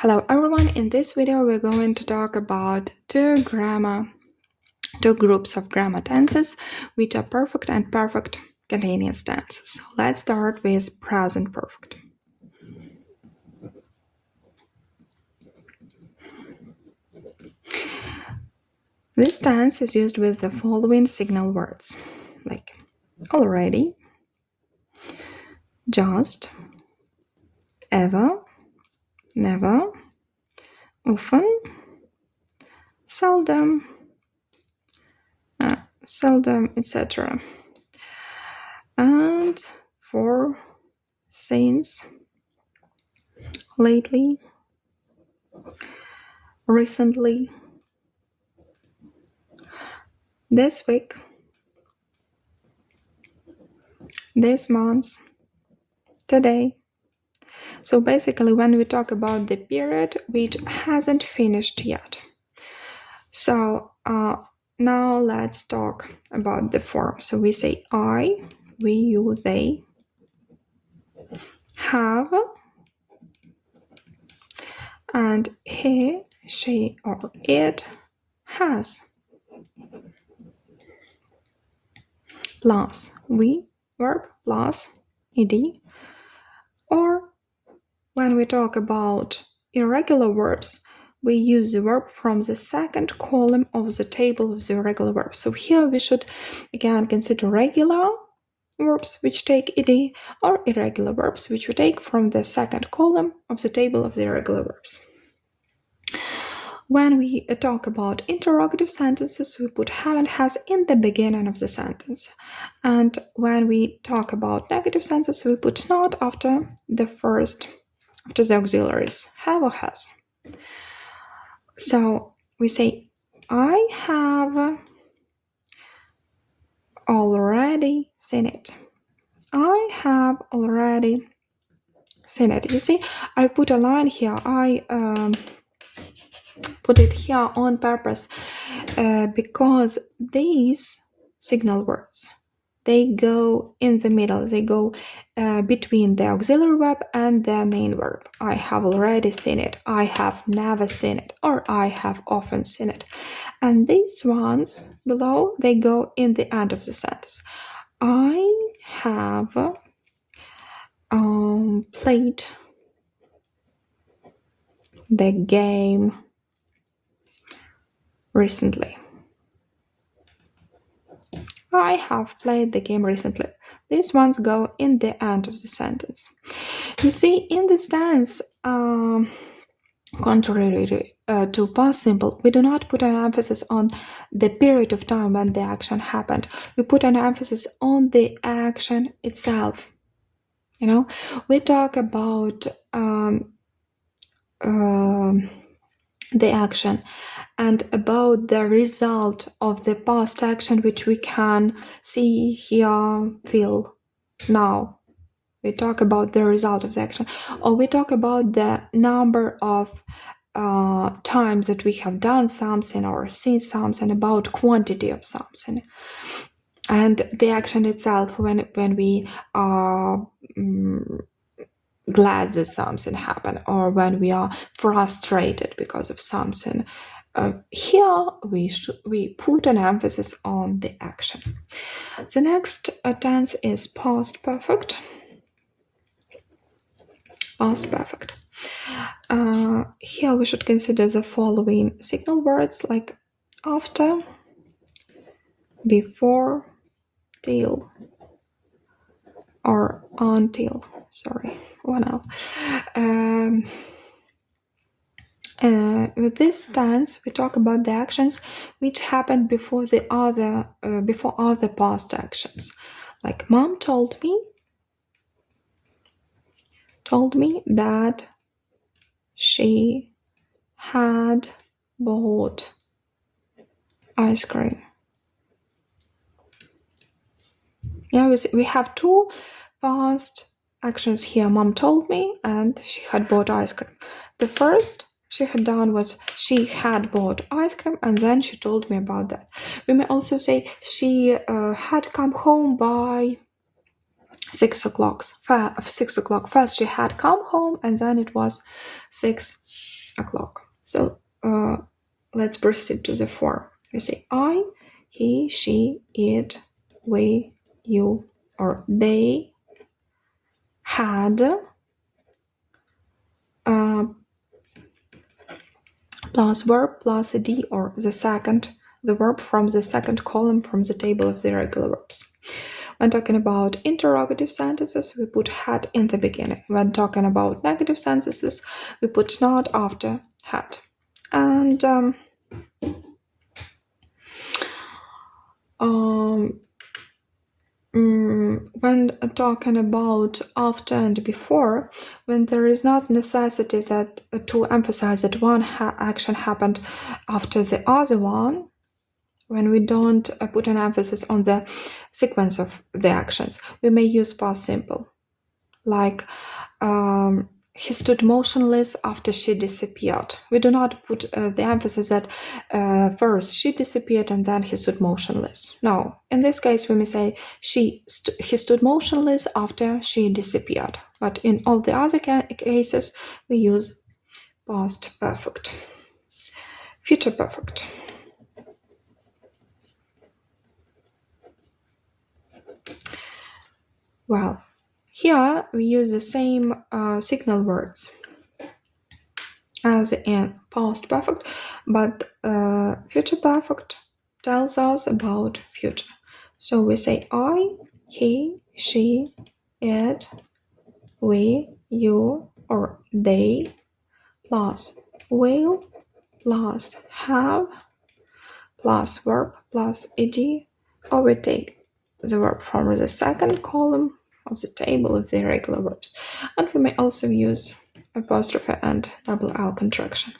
Hello everyone, in this video we're going to talk about two groups of grammar tenses which are perfect and perfect continuous tenses. So let's start with present perfect. This tense is used with the following signal words like already, just, ever, never, often, seldom, etc. And for, since, lately, recently, this week, this month, today. So basically when we talk about the period which hasn't finished yet. So now let's talk about the form. So we say I, we, you, they, have, and he, she, or it has. Plus we, verb, plus ed. Or when we talk about irregular verbs, we use the verb from the second column of the table of the irregular verbs. So here we should again consider regular verbs which take ed or irregular verbs which we take from the second column of the table of the irregular verbs. When we talk about interrogative sentences, we put have and has in the beginning of the sentence. And when we talk about negative sentences, we put not after the auxiliaries, have or has. So we say, I have already seen it. I have already seen it. You see, I put a line here. I put it here on purpose because these signal words, they go in the middle. They go between the auxiliary verb and the main verb. I have already seen it. I have never seen it. Or I have often seen it. And these ones below, they go in the end of the sentence. I have played the game recently. I have played the game recently. These ones go in the end of the sentence. You see, in this tense, contrary to past simple, we do not put an emphasis on the period of time when the action happened. We put an emphasis on the action itself. You know, we talk about the action and about the result of the past action which we can see, hear, feel now. We talk about the result of the action, or we talk about the number of times that we have done something or seen something, about quantity of something. And the action itself, when we are glad that something happened, or when we are frustrated because of something. Here we put an emphasis on the action. The next tense is past perfect. Past perfect. Here we should consider the following signal words like after, before, till, or until. Sorry, one L. With this tense, we talk about the actions which happened before other past actions. Like mom told me that she had bought ice cream. Yeah, we have two past actions here. Mom told me and she had bought ice cream. The first she had done was she had bought ice cream, and then she told me about that. We may also say she had come home by 6 o'clock. 6 o'clock. First she had come home and then it was 6 o'clock. So let's proceed to the form. We say I, he, she, it, we, you, or they had plus verb plus d or the verb from the second column from the table of the irregular verbs. When talking about interrogative sentences, we put had in the beginning. When talking about negative sentences, we put not after had. And when talking about after and before, when there is not necessity that to emphasize that one action happened after the other one, when we don't put an emphasis on the sequence of the actions, we may use past simple, like he stood motionless after she disappeared. We do not put the emphasis that first she disappeared and then he stood motionless. No, in this case we may say he stood motionless after she disappeared. But in all the other cases we use past perfect. Future perfect. Well, here we use the same signal words as in past perfect, but future perfect tells us about future. So we say I, he, she, it, we, you, or they, plus will, plus have, plus verb, plus ed, or we take the verb from the second column of the table of the irregular verbs. And we may also use apostrophe and double L contraction.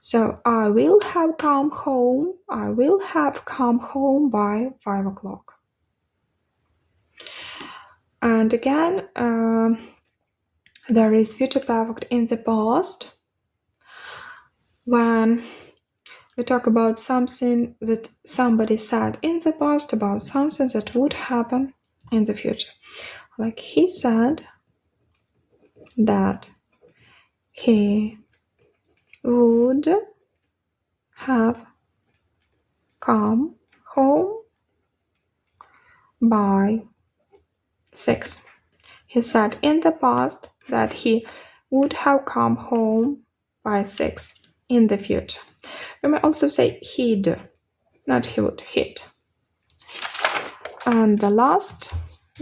So I will have come home. I will have come home by 5 o'clock. And again, there is future perfect in the past when we talk about something that somebody said in the past about something that would happen in the future. Like he said that he would have come home by 6. He said in the past that he would have come home by 6 in the future. We may also say he'd, not he would, he'd. And the last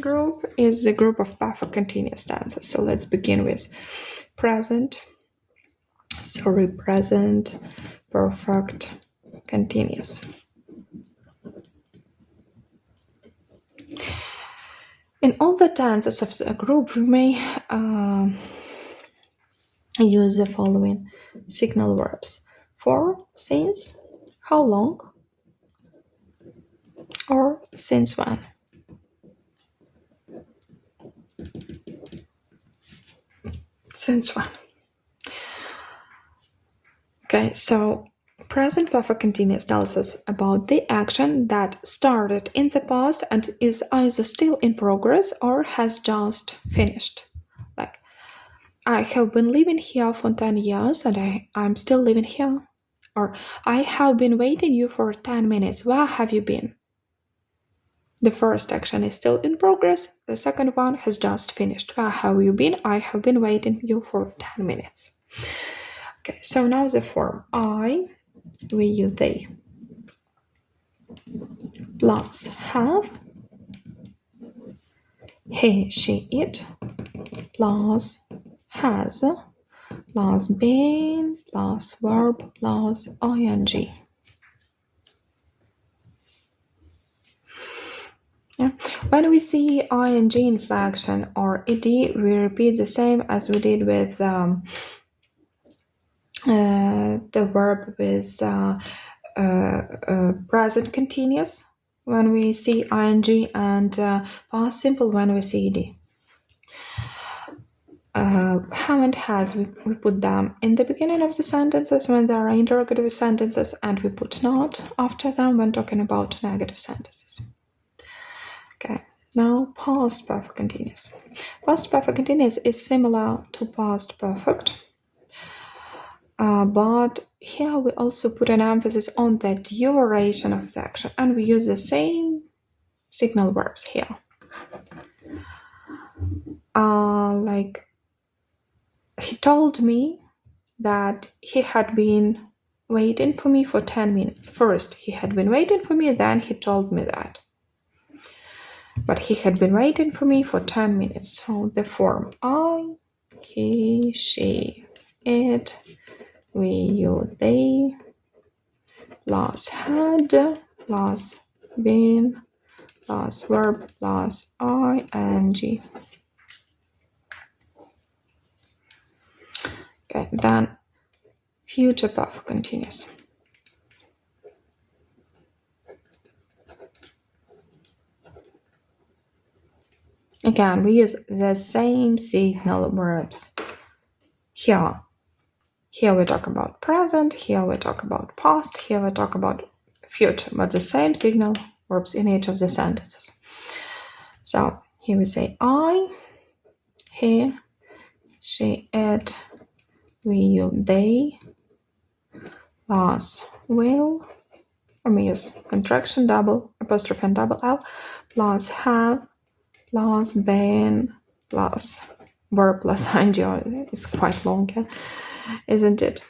group is the group of perfect continuous tenses. So let's begin with present perfect continuous. In all the tenses of the group, we may use the following signal verbs: for, since, how long, or since when. Since when. Okay, so present perfect continuous tells us about the action that started in the past and is either still in progress or has just finished. Like, I have been living here for 10 years and I'm still living here. Or, I have been waiting you for 10 minutes. Where have you been? The first action is still in progress. The second one has just finished. Where have you been? I have been waiting you for 10 minutes. Okay, so now the form I, we use they, plus have, he, she, it, plus has, plus been, plus verb, plus ing. Yeah. When we see ing inflection or ed, we repeat the same as we did with the verb with present continuous when we see ing and past simple when we see ed. Have and has, we put them in the beginning of the sentences when there are interrogative sentences, and we put not after them when talking about negative sentences. Okay, Now past perfect continuous. Past perfect continuous is similar to past perfect, but here we also put an emphasis on the duration of the action, and we use the same signal verbs here. Like, he told me that he had been waiting for me for 10 minutes. First, he had been waiting for me, then he told me that. But he had been waiting for me for 10 minutes. So the form I, he, she, it, we, you, they, plus had, plus been, plus verb, plus ing. Okay, then future perfect continuous. Again, we use the same signal verbs. Here we talk about present, here we talk about past, here we talk about future, but the same signal verbs in each of the sentences. So here we say I, he, she, it, we, you, they, plus will, or we use contraction double, apostrophe and double L, plus have, plus been, plus verb, plus ing. It's quite long, isn't it?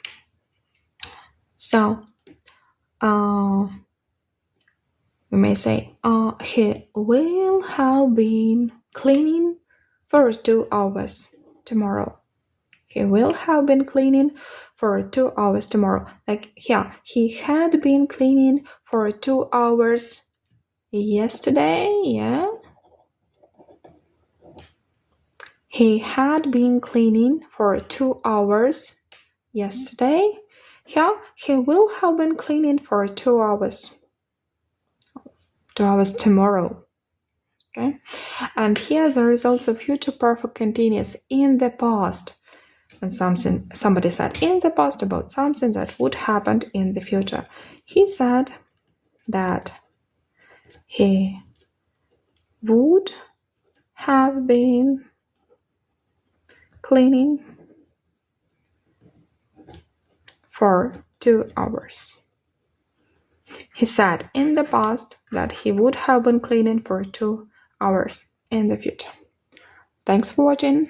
So we may say, he will have been cleaning for 2 hours tomorrow. He will have been cleaning for 2 hours tomorrow. Like here, he had been cleaning for 2 hours yesterday, yeah. He had been cleaning for 2 hours yesterday. Here, he will have been cleaning for 2 hours. 2 hours tomorrow. Okay, and here there is also future perfect continuous in the past. And somebody said in the past about something that would happen in the future. He said that he would have been cleaning for 2 hours. He said in the past that he would have been cleaning for 2 hours in the future. Thanks for watching.